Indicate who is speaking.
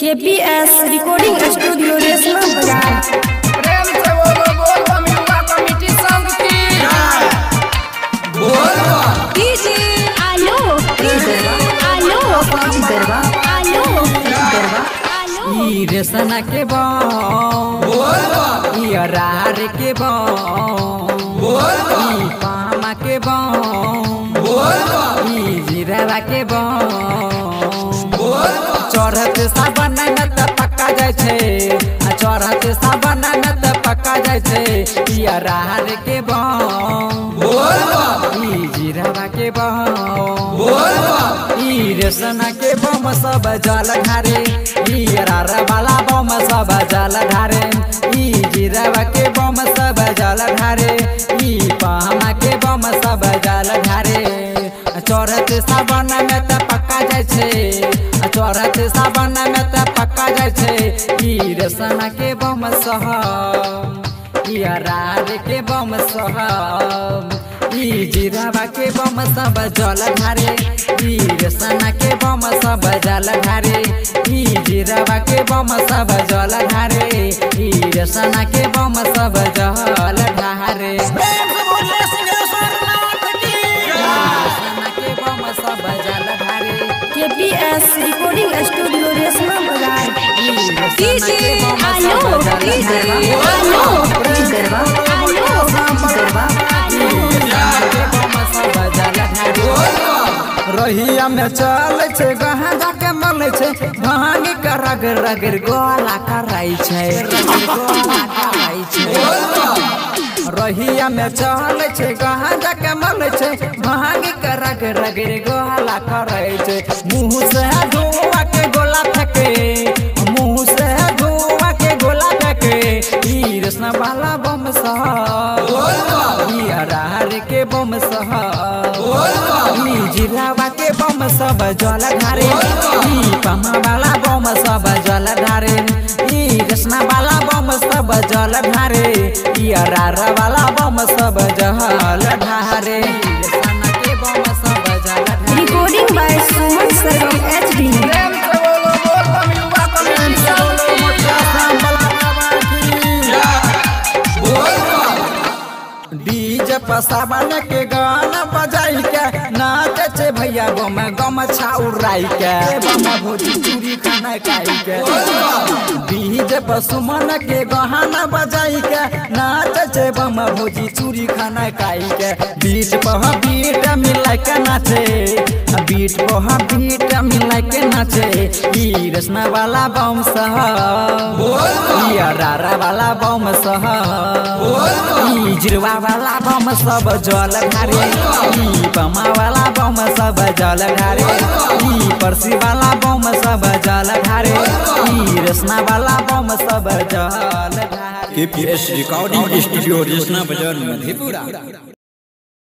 Speaker 1: KPS recording studio रेशमा बाजार।
Speaker 2: प्रेम से बोलो बोल बम युवा कमेटी संघ की बोल
Speaker 1: डीजे आलो आलो गरबा आलो गरबा
Speaker 3: ई रेशना के बम
Speaker 2: बोल
Speaker 3: ई अरार के बम ई पामा के बम
Speaker 2: बोल
Speaker 3: ई जीरावा के बम चढ़त सावन में त पक्का जाय छे चढ़त सावन में त पक्का जाय छे ई अरार के बम ई जीरावा के बम ई रेशना के बम सब जल ढारे ई अरार वाला बम सब जल ढारे ई जीरावा के बम सब जल ढारे ई पामा के बम सब जल ढारे चढ़त सावन में त पक्का जाय छे चढ़त सावन में त पक्का जाय छे ई रेशना के बम सहब ई अरार के बम सहब ई जीरावा के बम सब जल ढारे ई रेशना के बम सब जल ढारे ई जीरावा के बम सब जल ढारे ई रेशना के बम सब जल ढारे
Speaker 2: प्रेम से बोले सिंहेश्वर नाथ की
Speaker 3: रेशना के बम सब जल ढारे
Speaker 1: KPS रिकॉर्डिंग स्टूडियो रेशमा बाजार।
Speaker 3: ई रेशना
Speaker 1: डीजे
Speaker 3: के बम
Speaker 1: आलो
Speaker 3: सब जल ढारे
Speaker 1: गरबा गरबा
Speaker 3: रहिया में चल छे गहा जाके मल छे भांगी का रगर रगर गोला कराई छे गोला कराई छे रहिया में चल छे गहा जाके मल छे भांगी का रगर रगर गोला कराई छे मुंह से धुआ के गोला फेंके मुंह से धुआ के गोला फेंके ई रेशना वाला बम साहब ई अरार के बम साहब ई जिरावा के बम सब जल ढारे ई पमा वाला बम सब जल ढारे ई रेशना वाला बम सब जल ढारे ई अरार वाला बम सब जल ढारे रेशना के बम सब जल ढारे
Speaker 1: recording by Suman Sargam HD।
Speaker 2: प्रेम से बोलो बोल बम युवा कमेटी संघ की
Speaker 3: डीजे पर सावन के गाना बजाई के नाचे छे भैया गम गम छाउराई के बम भोजी चूड़ी खाना खाई के डीजे पर सुमन के गाना बजाई के नाचे छे बम भोजी चूड़ी खाना खाई के बीट पर बीट मिला के नाचे बीट पर बीट मिला के नाचे ई रेशना वाला बम सहब ई अरारा वाला बम सहब ई जिरवा वाला बम सब जल ढारे ई पमा वाला बम सब जल ढारे ई परसी वाला बम सब जल ढारे ई रेशना वाला बम सब जल ढारे
Speaker 4: KPS रिकॉर्डिंग स्टूडियो रेशना बाजार मधेपुरा।